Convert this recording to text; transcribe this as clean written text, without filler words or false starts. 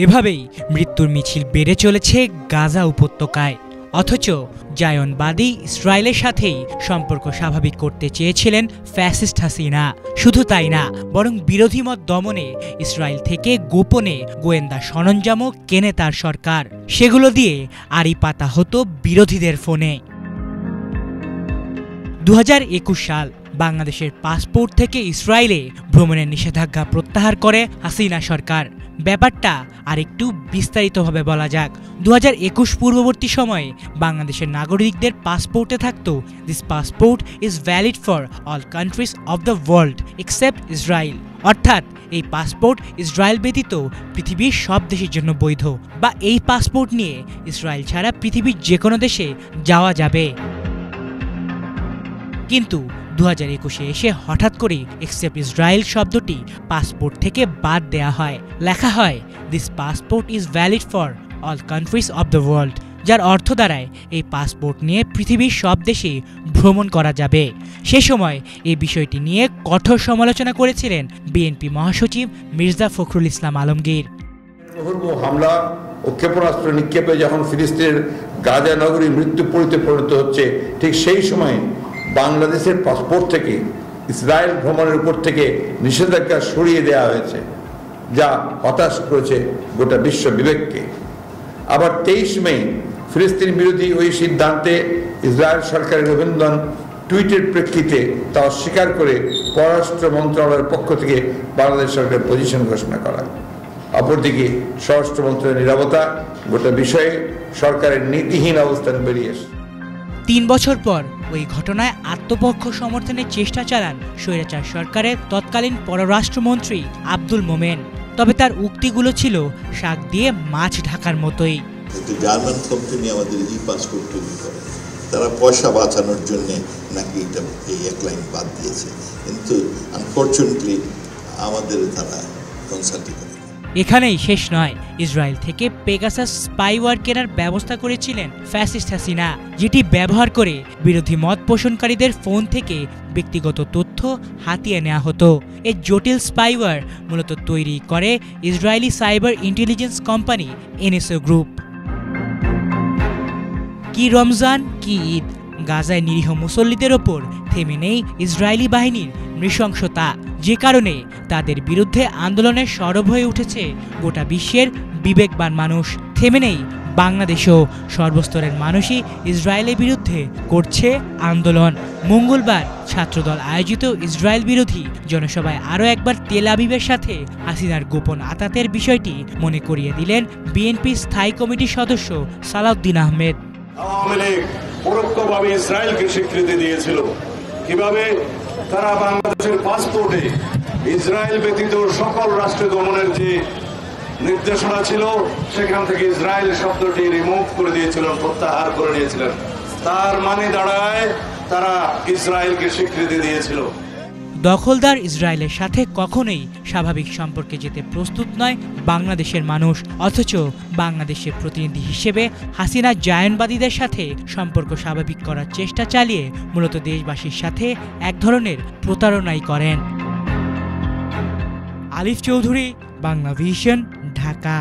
এভাবেই মৃত্যুর মিছিল বেড়ে চলেছে গাজা উপত্যকায়। অথচ জায়নবাদী ইসরায়েলের সাথেই সম্পর্ক স্বাভাবিক করতে চেয়েছিলেন ফ্যাসিস্ট হাসিনা। শুধু তাই না, বরং বিরোধী মত দমনে ইসরায়েল থেকে গোপনে গোয়েন্দা সরঞ্জামও কেনে তার সরকার। সেগুলো দিয়ে আড়ি পাতা হতো বিরোধীদের ফোনে। 2021 সাল বাংলাদেশের পাসপোর্ট থেকে ইসরায়েলে ভ্রমণের নিষেধাজ্ঞা প্রত্যাহার করে হাসিনা সরকার। ব্যাপারটা আরেকটু বিস্তারিতভাবে বলা যাক। 2021 পূর্ববর্তী সময়ে বাংলাদেশের নাগরিকদের পাসপোর্টে থাকতো, this passport is valid for all countries of the world except Israel. অর্থাৎ এই পাসপোর্ট ইসরায়েল ব্যতীত পৃথিবীর সব দেশের জন্য বৈধ, বা এই পাসপোর্ট নিয়ে ইসরায়েল ছাড়া পৃথিবীর যে কোনো দেশে যাওয়া যাবে। কিন্তু 2021-এ এসে হঠাৎ করে এক্সেপ্ট ইসরায়েল শব্দটি পাসপোর্ট থেকে বাদ দেয়া হয়। লেখা হয় this passport is valid for all countries of the world, যার অর্থ দাঁড়ায় এই পাসপোর্ট নিয়ে পৃথিবীর সব দেশে ভ্রমণ করা যাবে। সে সময় এই বিষয়টি নিয়ে কঠোর সমালোচনা করেছিলেন বিএনপি মহাসচিব মির্জা ফখরুল ইসলাম আলমগীর। হামলা ও ক্ষেপণাস্ত্র নিক্ষেপে যখন ফিলিস্তিনের গাজা নগরী মৃত্যুপুরীতে পরিণত হচ্ছে, ঠিক সেই সময় বাংলাদেশের পাসপোর্ট থেকে ইসরায়েল ভ্রমণের উপর থেকে নিষেধাজ্ঞা সরিয়ে দেওয়া হয়েছে, যা হতাশ করেছে গোটা বিশ্ব বিবেককে। আবার 23 মে ফিলিস্তিন বিরোধী ওই সিদ্ধান্তে ইসরায়েল সরকারের অভিনন্দন টুইটের প্রেক্ষিতে তা অস্বীকার করে পররাষ্ট্র মন্ত্রণালয়ের পক্ষ থেকে বাংলাদেশ সরকারের পজিশন ঘোষণা করা। অপরদিকে স্বরাষ্ট্র মন্ত্রণালয়ের নীরবতা গোটা বিষয়ে সরকারের নীতিহীন অবস্থান বেরিয়ে এসেছে। 3 বছর পর ওই ঘটনায় আত্মপক্ষ সমর্থনের চেষ্টা চালান স্বৈরাচার সরকারের তৎকালীন পররাষ্ট্রমন্ত্রী আব্দুল মোমেন। তবে তার উক্তিগুলো ছিল শাক দিয়ে মাছ ঢাকার মতোই। জার্মান কোম্পানি আমাদের এই পাসপোর্ট তৈরি করে, তারা পয়সা বাঁচানোর জন্য নাকি এটা এই এক লাইন বাদ দিয়েছে, কিন্তু আনফরচুনেটলি আমাদের তারা কনসাল্টিং করে। এখানেই শেষ নয়, ইসরায়েল থেকে পেগাসাস স্পাইওয়্যার কেনার ব্যবস্থা করেছিলেন ফ্যাসিস্ট হাসিনা, যেটি ব্যবহার করে বিরোধী মত পোষণকারীদের ফোন থেকে ব্যক্তিগত তথ্য হাতিয়ে নেওয়া হতো। এই জটিল স্পাইওয়্যার মূলত তৈরি করে Israeli cyber intelligence company NSO group. কি রমজান কি ঈদ, গাজায় নিরীহ মুসল্লিদের ওপর থেমে নেই ইসরায়েলি বাহিনীর নৃশংসতা, যে কারণে তাদের বিরুদ্ধে আন্দোলনে সরব হয়ে উঠেছে গোটা বিশ্বের বিবেকবান মানুষ। থেমে নেই বাংলাদেশও, সর্বস্তরের মানুষই ইসরায়েলের বিরুদ্ধে করছে আন্দোলন। মঙ্গলবার ছাত্রদল আয়োজিত ইসরায়েল বিরোধী জনসভায় আরও একবার তেল আবিবের সাথে হাসিনার গোপন আতাতের বিষয়টি মনে করিয়ে দিলেন বিএনপি স্থায়ী কমিটির সদস্য সালাউদ্দিন আহমেদ। আওয়ামী লীগ পরোক্ষভাবে ইসরায়েলকে স্বীকৃতি দিয়েছিল। কিভাবে? তারা বাংলাদেশের পাসপোর্টে ইসরায়েল ব্যতীত সকল রাষ্ট্র দমনের যে নির্দেশনা ছিল সেখান থেকে ইসরায়েল শব্দটি রিমুভ করে দিয়েছিলেন, প্রত্যাহার করে নিয়েছিলেন। তার মানে দাঁড়ায় তারা ইসরায়েলকে স্বীকৃতি দিয়েছিল। দখলদার ইসরায়েলের সাথে কখনোই স্বাভাবিক সম্পর্কে যেতে প্রস্তুত নয় বাংলাদেশের মানুষ। অথচ বাংলাদেশের প্রতিনিধি হিসেবে হাসিনা জায়নবাদীদের সাথে সম্পর্ক স্বাভাবিক করার চেষ্টা চালিয়ে মূলত দেশবাসীর সাথে এক ধরনের প্রতারণাই করেন। আলিফ চৌধুরী, বাংলা ভিশন, ঢাকা।